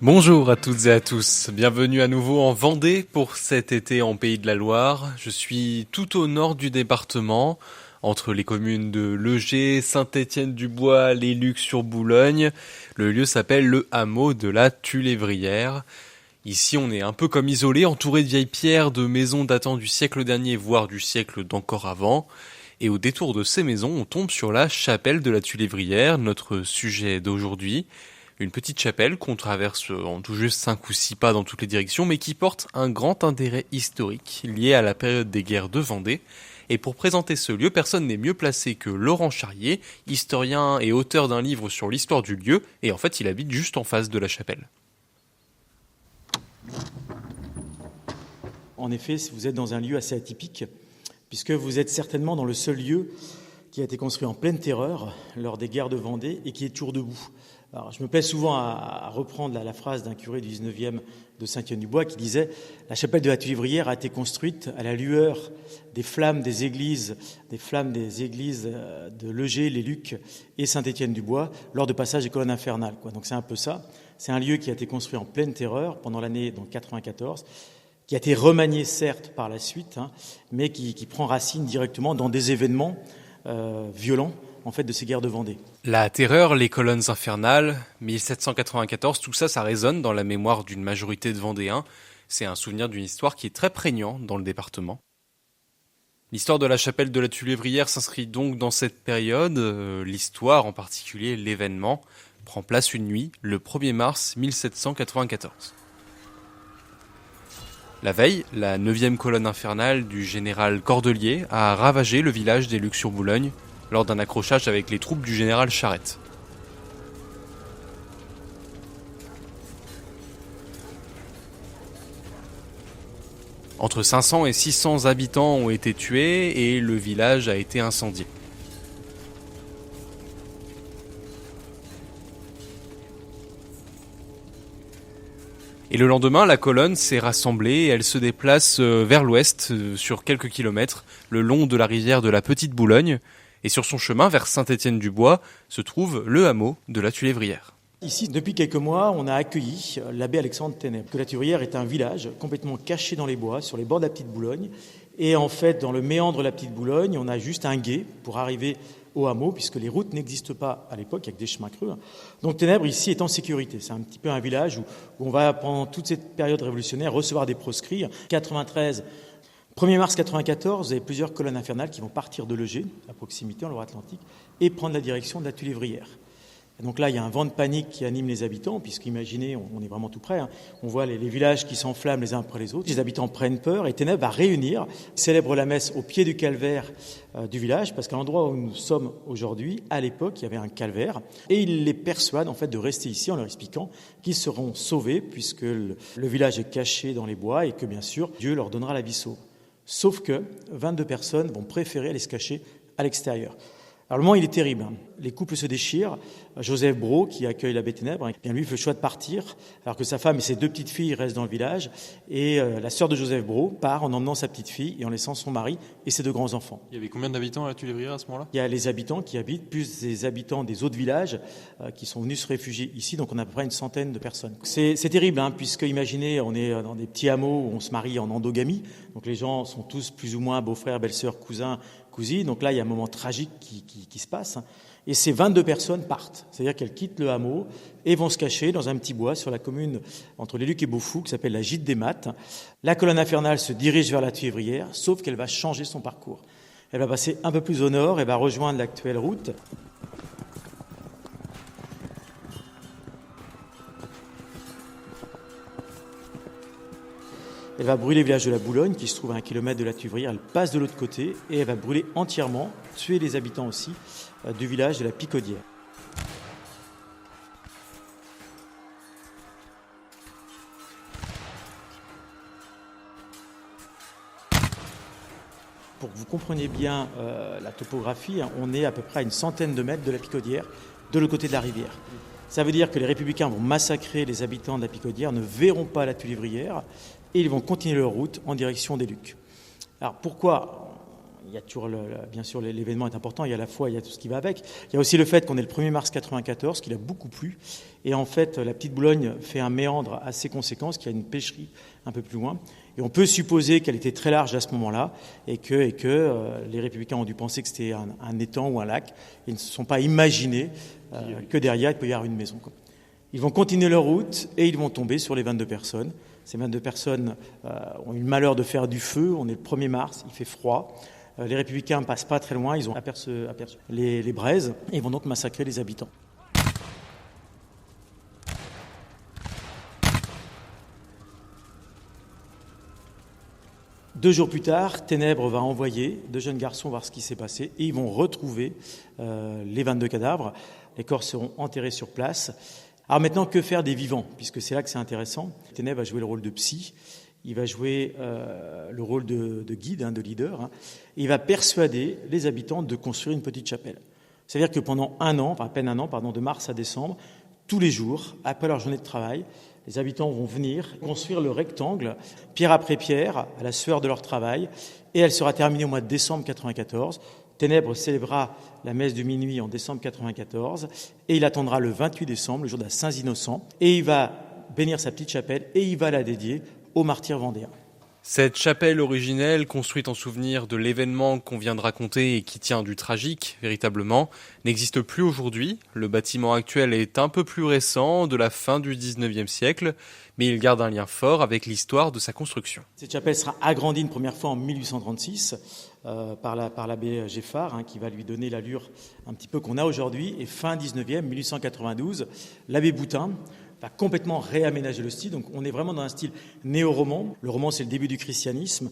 Bonjour à toutes et à tous, bienvenue à nouveau en Vendée pour cet été en Pays de la Loire. Je suis tout au nord du département, entre les communes de Legé, Saint-Étienne-du-Bois, les Lucs-sur-Boulogne. Le lieu s'appelle le hameau de la Tulévrière. Ici on est un peu comme isolé, entouré de vieilles pierres, de maisons datant du siècle dernier, voire du siècle d'encore avant. Et au détour de ces maisons, on tombe sur la chapelle de la Tulévrière, notre sujet d'aujourd'hui. Une petite chapelle qu'on traverse en tout juste 5 ou 6 pas dans toutes les directions, mais qui porte un grand intérêt historique lié à la période des guerres de Vendée. Et pour présenter ce lieu, personne n'est mieux placé que Laurent Charrier, historien et auteur d'un livre sur l'histoire du lieu, et en fait il habite juste en face de la chapelle. En effet, vous êtes dans un lieu assez atypique, puisque vous êtes certainement dans le seul lieu qui a été construit en pleine terreur lors des guerres de Vendée et qui est toujours debout. Alors, je me plais souvent à reprendre la phrase d'un curé du 19e de Saint-Étienne-du-Bois qui disait « La chapelle de la Tulévrière a été construite à la lueur des flammes des églises de Legé, les Lucs et Saint-Étienne-du-Bois lors de passage des colonnes infernales. » Donc c'est un peu ça. C'est un lieu qui a été construit en pleine terreur pendant l'année 94, qui a été remanié certes par la suite, mais qui prend racine directement dans des événements violents en fait de ces guerres de Vendée. La terreur, les colonnes infernales, 1794, tout ça, ça résonne dans la mémoire d'une majorité de Vendéens. C'est un souvenir d'une histoire qui est très prégnant dans le département. L'histoire de la chapelle de la Tulévrière s'inscrit donc dans cette période. L'histoire, en particulier l'événement, prend place une nuit, le 1er mars 1794. La veille, la 9e colonne infernale du général Cordelier a ravagé le village des Lucs-sur-Boulogne lors d'un accrochage avec les troupes du général Charette. Entre 500 et 600 habitants ont été tués et le village a été incendié. Et le lendemain, la colonne s'est rassemblée et elle se déplace vers l'ouest sur quelques kilomètres, le long de la rivière de la Petite Boulogne. Et sur son chemin vers Saint-Étienne-du-Bois se trouve le hameau de la Tulévrière. Ici, depuis quelques mois, on a accueilli l'abbé Alexandre Ténèbres. La Tulévrière est un village complètement caché dans les bois, sur les bords de la Petite Boulogne. Et en fait, dans le méandre de la Petite Boulogne, on a juste un gué pour arriver au hameau, puisque les routes n'existent pas à l'époque, avec des chemins creux. Donc Ténèbres, ici, est en sécurité. C'est un petit peu un village où on va, pendant toute cette période révolutionnaire, recevoir des proscrits. 93, 1er mars 94, vous avez plusieurs colonnes infernales qui vont partir de Legé, à proximité, en Loire-Atlantique, et prendre la direction de la Tulévrière. Et donc là, il y a un vent de panique qui anime les habitants, puisqu'imaginez, on est vraiment tout près, on voit les villages qui s'enflamment les uns après les autres. Les habitants prennent peur et Ténèbres va réunir, célèbre la messe au pied du calvaire du village, parce qu'à l'endroit où nous sommes aujourd'hui, à l'époque, il y avait un calvaire, et il les persuade en fait de rester ici en leur expliquant qu'ils seront sauvés, puisque le village est caché dans les bois et que bien sûr, Dieu leur donnera la vie sauve. Sauf que 22 personnes vont préférer aller se cacher à l'extérieur. Alors le moment, il est terrible. Les couples se déchirent. Joseph Brault, qui accueille l'abbé Ténèbres, bien lui fait le choix de partir, alors que sa femme et ses 2 petites filles restent dans le village. Et la sœur de Joseph Brault part en emmenant sa petite fille et en laissant son mari et ses 2 grands-enfants. Il y avait combien d'habitants à la Tulévrière à ce moment-là ? Il y a les habitants qui habitent, plus les habitants des autres villages qui sont venus se réfugier ici. Donc on a à peu près une centaine de personnes. C'est terrible, puisque imaginez, on est dans des petits hameaux où on se marie en endogamie. Donc les gens sont tous plus ou moins beaux-frères, belles-sœurs, cousins, cousines. Donc là, il y a un moment tragique qui se passe. Et ces 22 personnes partent. C'est-à-dire qu'elles quittent le hameau et vont se cacher dans un petit bois sur la commune entre les Lucs et Beaufou, qui s'appelle la Gîte des Mattes. La colonne infernale se dirige vers la Tulévrière, sauf qu'elle va changer son parcours. Elle va passer un peu plus au nord, elle va rejoindre l'actuelle route. Elle va brûler le village de la Boulogne, qui se trouve à 1 kilomètre de la Tulévrière. Elle passe de l'autre côté et elle va brûler entièrement, tuer les habitants aussi, du village de la Picaudière. Pour que vous compreniez bien la topographie, on est à peu près à une centaine de mètres de la Picaudière, de l'autre côté de la rivière. Ça veut dire que les républicains vont massacrer les habitants de la Picaudière, ne verront pas la Tulévrière et ils vont continuer leur route en direction des Lucs. Alors pourquoi il y a toujours, bien sûr, l'événement est important, il y a tout ce qui va avec. Il y a aussi le fait qu'on est le 1er mars 94, qu'il a beaucoup plu. Et en fait, la Petite Boulogne fait un méandre assez conséquent, parce qu'il y a une pêcherie un peu plus loin. Et on peut supposer qu'elle était très large à ce moment-là, et que les Républicains ont dû penser que c'était un étang ou un lac. Ils ne se sont pas imaginés que derrière, il peut y avoir une maison. Ils vont continuer leur route, et ils vont tomber sur les 22 personnes. Ces 22 personnes ont eu le malheur de faire du feu. On est le 1er mars, il fait froid. Les Républicains ne passent pas très loin, ils ont aperçu les braises et vont donc massacrer les habitants. Deux jours plus tard, Ténèbres va envoyer 2 jeunes garçons voir ce qui s'est passé et ils vont retrouver les 22 cadavres. Les corps seront enterrés sur place. Alors maintenant, que faire des vivants ? Puisque c'est là que c'est intéressant. Ténèbres va jouer le rôle de psy, il va jouer le rôle de guide, de leader. Et il va persuader les habitants de construire une petite chapelle. C'est-à-dire que pendant à peine un an, de mars à décembre, tous les jours, après leur journée de travail, les habitants vont venir construire le rectangle, pierre après pierre, à la sueur de leur travail, et elle sera terminée au mois de décembre 1994. Ténèbres célébrera la messe de minuit en décembre 1994, et il attendra le 28 décembre, le jour de la Saint-Innocent, et il va bénir sa petite chapelle, et il va la dédier aux martyrs vendéens. Cette chapelle originelle, construite en souvenir de l'événement qu'on vient de raconter et qui tient du tragique, véritablement, n'existe plus aujourd'hui. Le bâtiment actuel est un peu plus récent, de la fin du 19e siècle, mais il garde un lien fort avec l'histoire de sa construction. Cette chapelle sera agrandie une première fois en 1836 par l'abbé Geffard, qui va lui donner l'allure un petit peu qu'on a aujourd'hui. Et fin 19e, 1892, l'abbé Boutin va complètement réaménager le style. Donc on est vraiment dans un style néo-roman. Le roman, c'est le début du christianisme.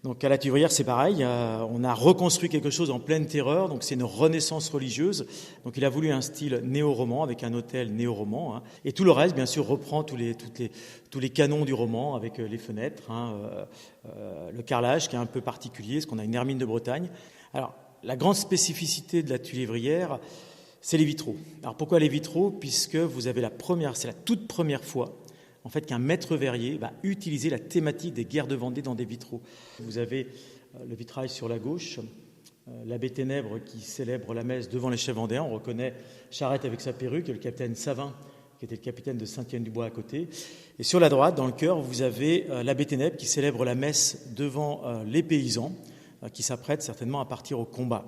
Donc à la Tuvrière, c'est pareil. On a reconstruit quelque chose en pleine terreur. Donc c'est une renaissance religieuse. Donc il a voulu un style néo-roman avec un hôtel néo-roman. Et tout le reste, bien sûr, reprend tous les canons du roman avec les fenêtres, le carrelage qui est un peu particulier, parce qu'on a une hermine de Bretagne. Alors la grande spécificité de la Tulévrière, c'est les vitraux. Alors pourquoi les vitraux ? Puisque c'est la toute première fois en fait, qu'un maître verrier va utiliser la thématique des guerres de Vendée dans des vitraux. Vous avez le vitrail sur la gauche, l'abbé Ténèbres qui célèbre la messe devant les chefs vendéens. On reconnaît Charette avec sa perruque, le capitaine Savin qui était le capitaine de Saint-Étienne-du-Bois à côté. Et sur la droite, dans le chœur, vous avez l'abbé Ténèbres qui célèbre la messe devant les paysans qui s'apprêtent certainement à partir au combat,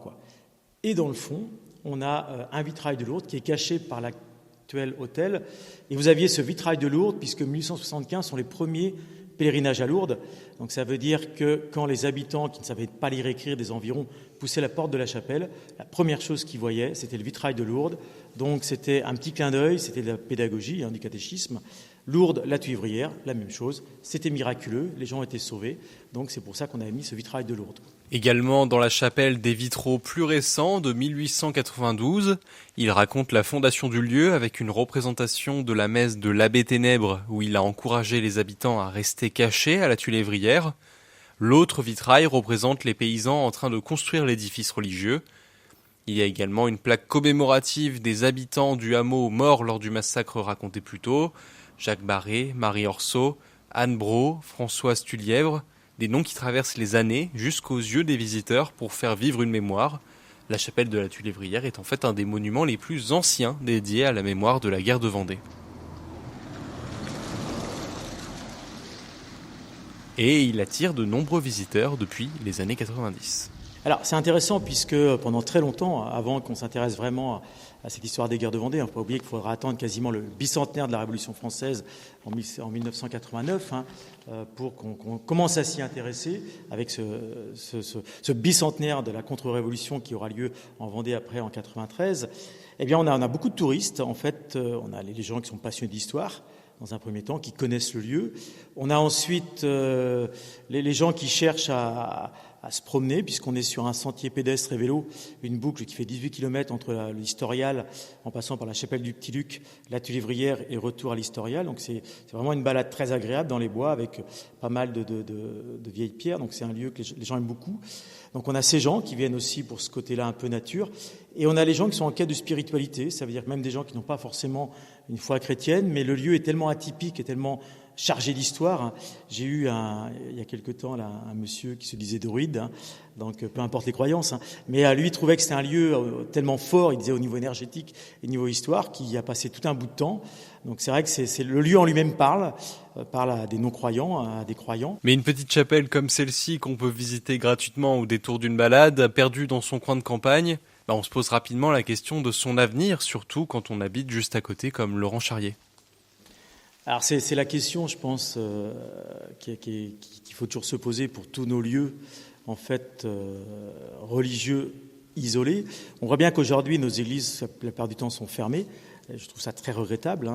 Et dans le fond, on a un vitrail de Lourdes qui est caché par l'actuel hôtel. Et vous aviez ce vitrail de Lourdes, puisque 1875 sont les premiers pèlerinages à Lourdes. Donc ça veut dire que quand les habitants qui ne savaient pas lire et écrire des environs poussaient la porte de la chapelle, la première chose qu'ils voyaient, c'était le vitrail de Lourdes. Donc c'était un petit clin d'œil, c'était de la pédagogie, du catéchisme. Lourdes, la Tulévrière, la même chose. C'était miraculeux, les gens étaient sauvés. Donc c'est pour ça qu'on avait mis ce vitrail de Lourdes. Également dans la chapelle des vitraux plus récents de 1892, il raconte la fondation du lieu avec une représentation de la messe de l'abbé Ténèbres où il a encouragé les habitants à rester cachés à la Tulévrière. L'autre vitrail représente les paysans en train de construire l'édifice religieux. Il y a également une plaque commémorative des habitants du hameau morts lors du massacre raconté plus tôt. Jacques Barré, Marie Orceau, Anne Brault, Françoise Tulièvre, des noms qui traversent les années jusqu'aux yeux des visiteurs pour faire vivre une mémoire. La chapelle de la Tulévrière est en fait un des monuments les plus anciens dédiés à la mémoire de la guerre de Vendée. Et il attire de nombreux visiteurs depuis les années 90. Alors c'est intéressant puisque pendant très longtemps, avant qu'on s'intéresse vraiment à cette histoire des guerres de Vendée, on ne peut pas oublier qu'il faudra attendre quasiment le bicentenaire de la Révolution française en 1989 pour qu'on commence à s'y intéresser avec ce bicentenaire de la contre-révolution qui aura lieu en Vendée après en 93. Eh bien on a beaucoup de touristes, en fait, on a les gens qui sont passionnés d'histoire, dans un premier temps, qui connaissent le lieu. On a ensuite les gens qui cherchent à se promener, puisqu'on est sur un sentier pédestre et vélo, une boucle qui fait 18 km entre l'Historial, en passant par la chapelle du Petit-Luc, la Tulévrière et retour à l'Historial. Donc c'est vraiment une balade très agréable dans les bois, avec pas mal de vieilles pierres. Donc c'est un lieu que les gens aiment beaucoup. Donc on a ces gens qui viennent aussi pour ce côté-là un peu nature. Et on a les gens qui sont en quête de spiritualité. Ça veut dire que même des gens qui n'ont pas forcément une foi chrétienne, mais le lieu est tellement atypique et tellement chargé d'histoire. J'ai eu il y a quelque temps là, un monsieur qui se disait druide, donc peu importe les croyances, mais lui il trouvait que c'était un lieu tellement fort, il disait au niveau énergétique et au niveau histoire, qu'il y a passé tout un bout de temps. Donc c'est vrai que c'est le lieu en lui-même parle à des non-croyants, à des croyants. Mais une petite chapelle comme celle-ci qu'on peut visiter gratuitement au détour d'une balade, perdue dans son coin de campagne, on se pose rapidement la question de son avenir, surtout quand on habite juste à côté comme Laurent Charrier. Alors c'est la question, je pense, qu'il faut toujours se poser pour tous nos lieux, en fait, religieux isolés. On voit bien qu'aujourd'hui, nos églises, la plupart du temps, sont fermées. Je trouve ça très regrettable,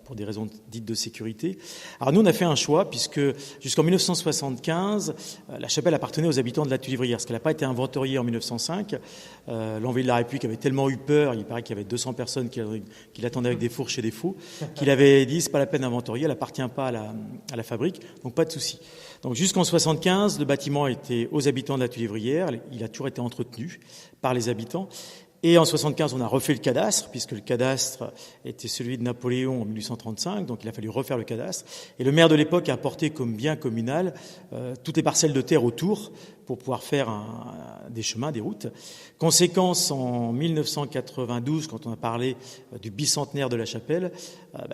pour des raisons dites de sécurité. Alors nous, on a fait un choix, puisque jusqu'en 1975, la chapelle appartenait aux habitants de la Tulévrière, parce qu'elle n'a pas été inventoriée en 1905. L'envoyé de la République avait tellement eu peur, il paraît qu'il y avait 200 personnes qui l'attendaient avec des fourches et des faux, qu'il avait dit, c'est pas la peine d'inventorier, elle appartient pas à la fabrique, donc pas de souci. Donc jusqu'en 75, le bâtiment était aux habitants de la Tulévrière, il a toujours été entretenu par les habitants. Et en 75, on a refait le cadastre, puisque le cadastre était celui de Napoléon en 1835, donc il a fallu refaire le cadastre. Et le maire de l'époque a apporté comme bien communal toutes les parcelles de terre autour pour pouvoir faire des chemins, des routes. Conséquence, en 1992, quand on a parlé du bicentenaire de la chapelle,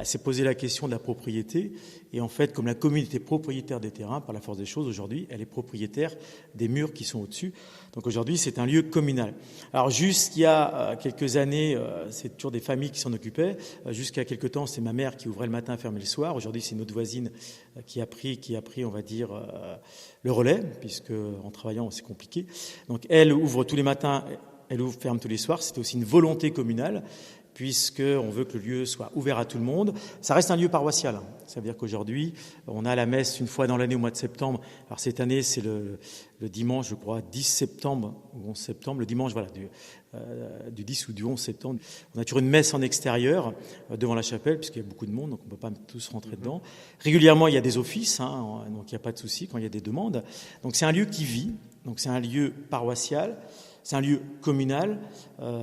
s'est posé la question de la propriété. Et en fait, comme la commune était propriétaire des terrains, par la force des choses, aujourd'hui, elle est propriétaire des murs qui sont au-dessus. Donc aujourd'hui, c'est un lieu communal. Alors jusqu'il y a quelques années, c'est toujours des familles qui s'en occupaient. Jusqu'à quelques temps, c'est ma mère qui ouvrait le matin, fermait le soir. Aujourd'hui, c'est notre voisine qui a pris, on va dire, le relais, puisque en travaillant, c'est compliqué. Donc elle ouvre tous les matins, ferme tous les soirs. C'est aussi une volonté communale, puisqu'on veut que le lieu soit ouvert à tout le monde. Ça reste un lieu paroissial. Ça veut dire qu'aujourd'hui, on a la messe une fois dans l'année au mois de septembre. Alors cette année, c'est le dimanche, je crois, 10 septembre ou 11 septembre. Le dimanche, voilà, du 10 ou du 11 septembre. On a toujours une messe en extérieur devant la chapelle, puisqu'il y a beaucoup de monde, donc on ne peut pas tous rentrer dedans. Régulièrement, il y a des offices, donc il n'y a pas de souci quand il y a des demandes. Donc c'est un lieu qui vit, donc c'est un lieu paroissial, c'est un lieu communal,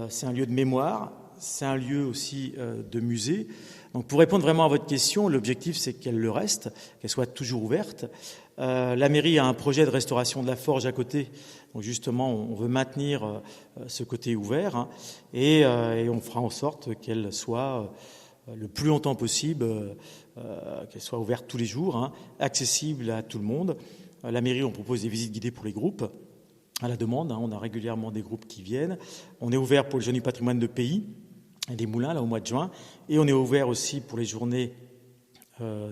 c'est un lieu de mémoire, c'est un lieu aussi de musée. Donc pour répondre vraiment à votre question, l'objectif c'est qu'elle le reste, qu'elle soit toujours ouverte. La mairie a un projet de restauration de la forge à côté. Donc justement, on veut maintenir ce côté ouvert, et on fera en sorte qu'elle soit le plus longtemps possible, qu'elle soit ouverte tous les jours, accessible à tout le monde. La mairie, on propose des visites guidées pour les groupes, à la demande. On a régulièrement des groupes qui viennent. On est ouvert pour le Journée du patrimoine de pays, des Moulins, là, au mois de juin. Et on est ouvert aussi pour les journées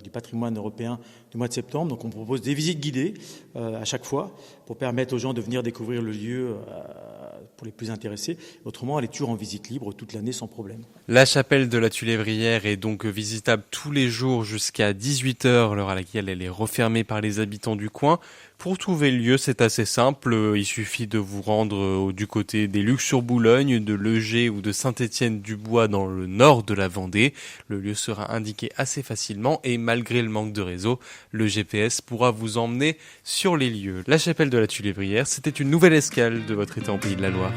du patrimoine européen du mois de septembre. Donc on propose des visites guidées à chaque fois pour permettre aux gens de venir découvrir le lieu pour les plus intéressés. Autrement, elle est toujours en visite libre toute l'année sans problème. La chapelle de la Tulévrière est donc visitable tous les jours jusqu'à 18h, l'heure à laquelle elle est refermée par les habitants du coin. Pour trouver le lieu, c'est assez simple. Il suffit de vous rendre du côté des Lucs-sur-Boulogne, de Legé ou de Saint-Étienne-du-Bois dans le nord de la Vendée. Le lieu sera indiqué assez facilement et malgré le manque de réseau, le GPS pourra vous emmener sur les lieux. La chapelle de la Tulévrière, c'était une nouvelle escale de votre été en Pays de la Loire.